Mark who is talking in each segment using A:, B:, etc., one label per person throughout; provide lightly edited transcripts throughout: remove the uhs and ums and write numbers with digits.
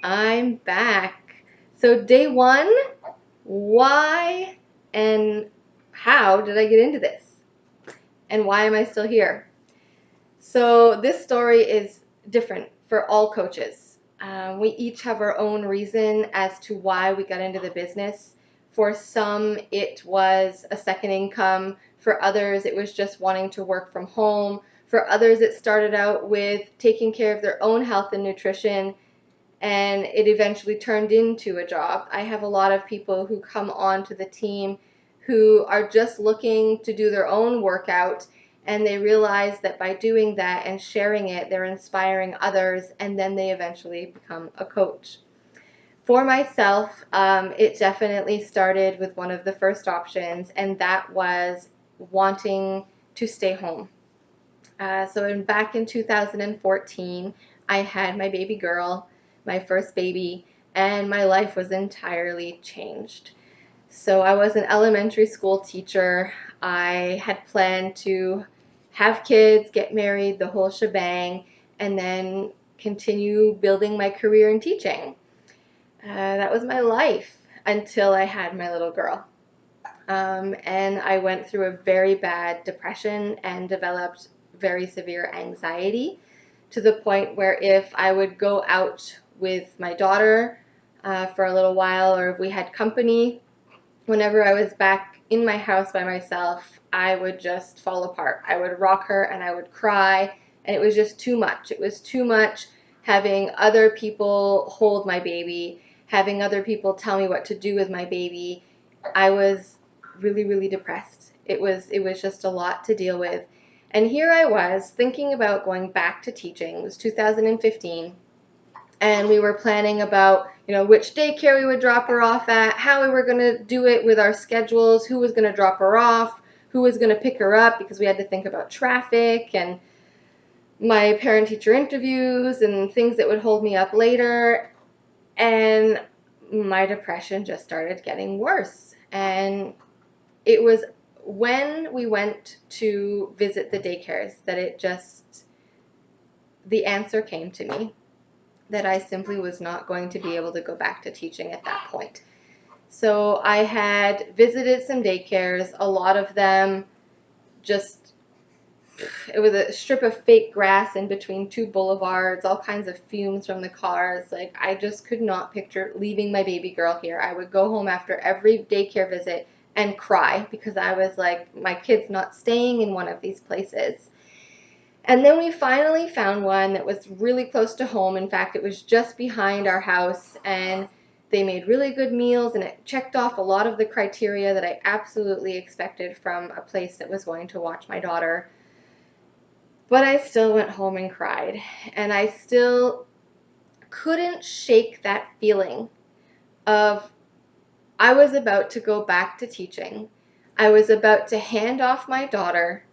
A: I'm back. So, day one, why and how did I get into this? And why am I still here? So, this story is different for all coaches. We each have our own reason as to why we got into the business. For some, it was a second income. For others, it was just wanting to work from home. For others, it started out with taking care of their own health and nutrition, and it eventually turned into a job. I have a lot of people who come on to the team who are just looking to do their own workout, and they realize that by doing that and sharing it, they're inspiring others, and then they eventually become a coach. For myself, it definitely started with one of the first options, and that was wanting to stay home. Back in 2014, I had my baby girl, my first baby, and my life was entirely changed. So I was an elementary school teacher. I had planned to have kids, get married, the whole shebang, and then continue building my career in teaching. That was my life until I had my little girl. And I went through a very bad depression and developed very severe anxiety, to the point where if I would go out with my daughter for a little while, or if we had company, whenever I was back in my house by myself, I would just fall apart. I would rock her and I would cry, and it was just too much. It was too much having other people hold my baby, having other people tell me what to do with my baby. I was really, really depressed. It was just a lot to deal with. And here I was thinking about going back to teaching. It was 2015, and we were planning about, which daycare we would drop her off at, how we were going to do it with our schedules, who was going to drop her off, who was going to pick her up, because we had to think about traffic and my parent-teacher interviews and things that would hold me up later. And my depression just started getting worse. And it was when we went to visit the daycares that the answer came to me, that I simply was not going to be able to go back to teaching at that point. So I had visited some daycares, a lot of them just, it was a strip of fake grass in between two boulevards, all kinds of fumes from the cars. Like, I just could not picture leaving my baby girl here. I would go home after every daycare visit and cry because I was like, my kid's not staying in one of these places. And then we finally found one that was really close to home. In fact, it was just behind our house, and they made really good meals, and it checked off a lot of the criteria that I absolutely expected from a place that was going to watch my daughter. But I still went home and cried, and I still couldn't shake that feeling of I was about to go back to teaching. I was about to hand off my daughter,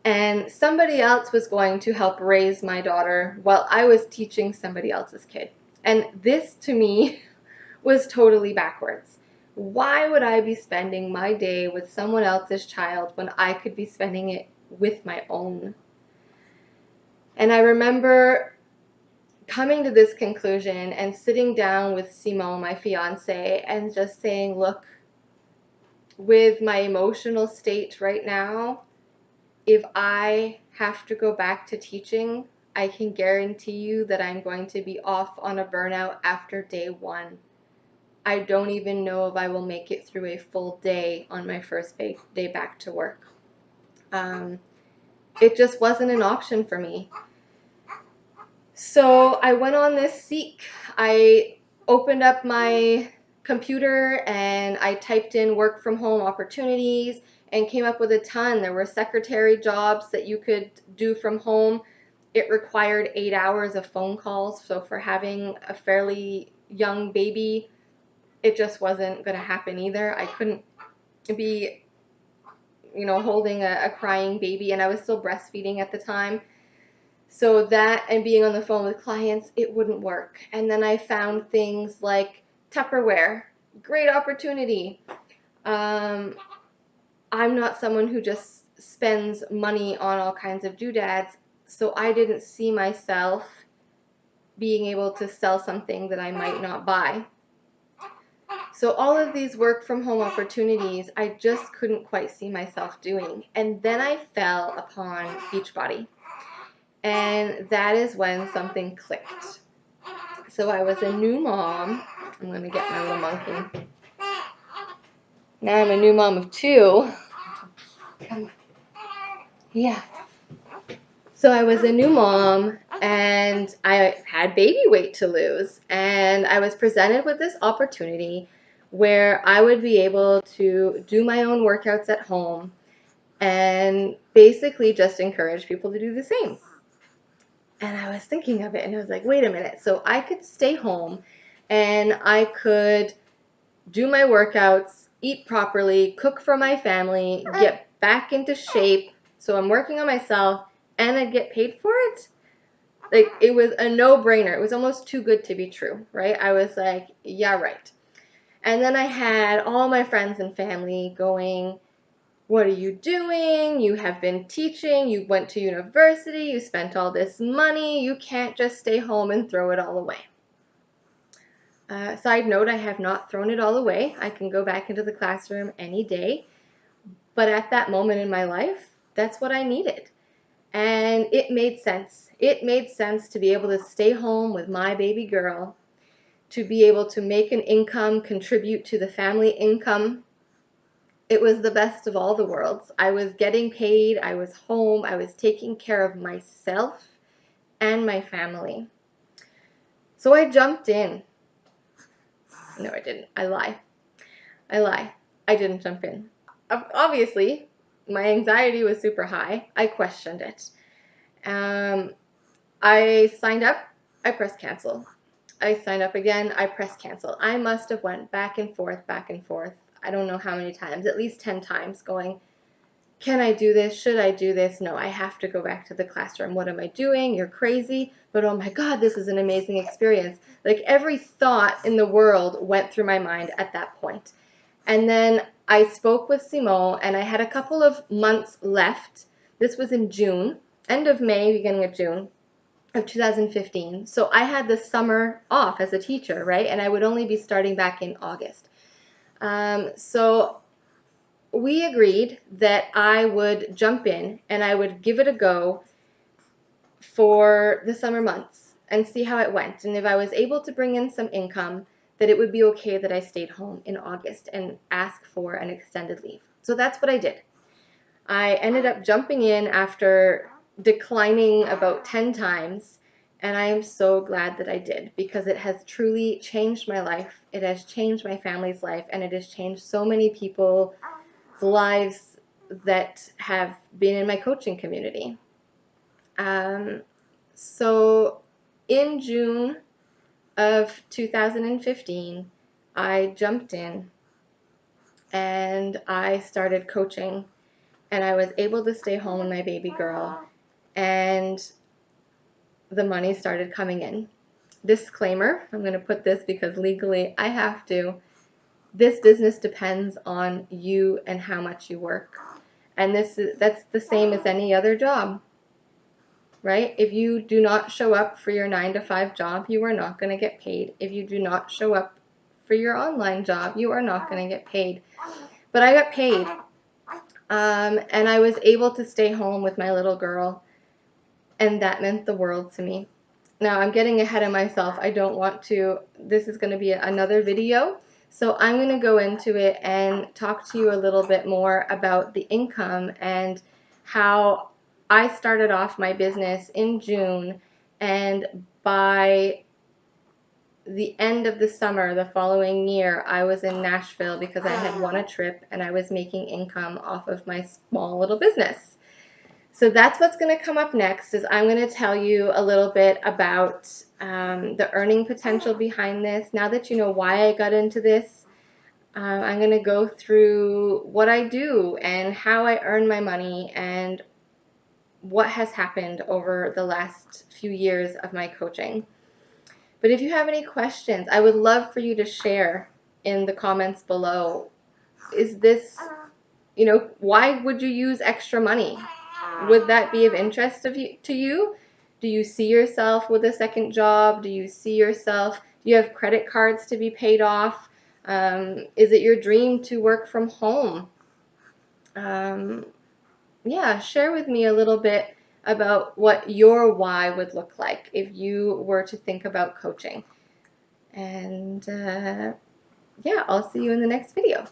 A: and somebody else was going to help raise my daughter while I was teaching somebody else's kid. And this, to me, was totally backwards. Why would I be spending my day with someone else's child when I could be spending it with my own? And I remember coming to this conclusion and sitting down with Simon, my fiance, and just saying, look, with my emotional state right now, if I have to go back to teaching, I can guarantee you that I'm going to be off on a burnout after day one. I don't even know if I will make it through a full day on my first day back to work. Um, it just wasn't an option for me. So I went on this seek. I opened up my computer and I typed in work from home opportunities and came up with a ton. There were secretary jobs that you could do from home. It required 8 hours of phone calls. So for having a fairly young baby, it just wasn't going to happen either. I couldn't be, holding a crying baby, and I was still breastfeeding at the time. So that and being on the phone with clients, it wouldn't work. And then I found things like Tupperware, great opportunity. Um, I'm not someone who just spends money on all kinds of doodads, so I didn't see myself being able to sell something that I might not buy. So all of these work from home opportunities, I just couldn't quite see myself doing. And then I fell upon Beachbody. And that is when something clicked. So I was a new mom. I'm going to get my little monkey. Now I'm a new mom of 2. Come on. Yeah. So I was a new mom and I had baby weight to lose. And I was presented with this opportunity where I would be able to do my own workouts at home and basically just encourage people to do the same. And I was thinking of it and I was like, wait a minute. So I could stay home and I could do my workouts, eat properly, cook for my family, get back into shape. So I'm working on myself and I'd get paid for it. Like, it was a no-brainer. It was almost too good to be true, right? I was like, yeah, right. And then I had all my friends and family going, what are you doing? You have been teaching. You went to university. You spent all this money. You can't just stay home and throw it all away. Side note, I have not thrown it all away. I can go back into the classroom any day. But at that moment in my life, that's what I needed. And it made sense. It made sense to be able to stay home with my baby girl, to be able to make an income, contribute to the family income. It was the best of all the worlds. I was getting paid, I was home, I was taking care of myself and my family. So I jumped in. No, I didn't. I lie. I didn't jump in. Obviously, my anxiety was super high. I questioned it. I signed up, I pressed cancel. I signed up again, I pressed cancel. I must have went back and forth. I don't know how many times, at least 10 times, going, can I do this? Should I do this? No, I have to go back to the classroom. What am I doing? You're crazy. But oh my God, this is an amazing experience. Like, every thought in the world went through my mind at that point. And then I spoke with Simone, and I had a couple of months left. This was in June, end of May, beginning of June of 2015. So I had the summer off as a teacher, right? And I would only be starting back in August. So we agreed that I would jump in and I would give it a go for the summer months and see how it went. And if I was able to bring in some income, that it would be okay that I stayed home in August and ask for an extended leave. So that's what I did. I ended up jumping in after declining about 10 times, and I am so glad that I did, because it has truly changed my life. It has changed my family's life, and it has changed so many people's lives that have been in my coaching community. So in June of 2015, I jumped in and I started coaching, and I was able to stay home with my baby girl, and the money started coming in. Disclaimer, I'm going to put this because legally I have to. This business depends on you and how much you work. And that's the same as any other job, right? If you do not show up for your 9-to-5 job, you are not going to get paid. If you do not show up for your online job, you are not going to get paid. But I got paid. And I was able to stay home with my little girl, and that meant the world to me. Now, I'm getting ahead of myself. I don't want to. This is going to be another video. So I'm going to go into it and talk to you a little bit more about the income and how I started off my business in June, and by the end of the summer the following year, I was in Nashville because I had won a trip and I was making income off of my small little business. So that's what's going to come up next. Is I'm going to tell you a little bit about the earning potential behind this. Now that you know why I got into this, I'm going to go through what I do and how I earn my money and what has happened over the last few years of my coaching. But if you have any questions, I would love for you to share in the comments below. Is this, why would you use extra money? Would that be of interest to you? Do you see yourself with a second job? Do you see yourself, do you have credit cards to be paid off? Is it your dream to work from home? Yeah, share with me a little bit about what your why would look like if you were to think about coaching. And yeah, I'll see you in the next video.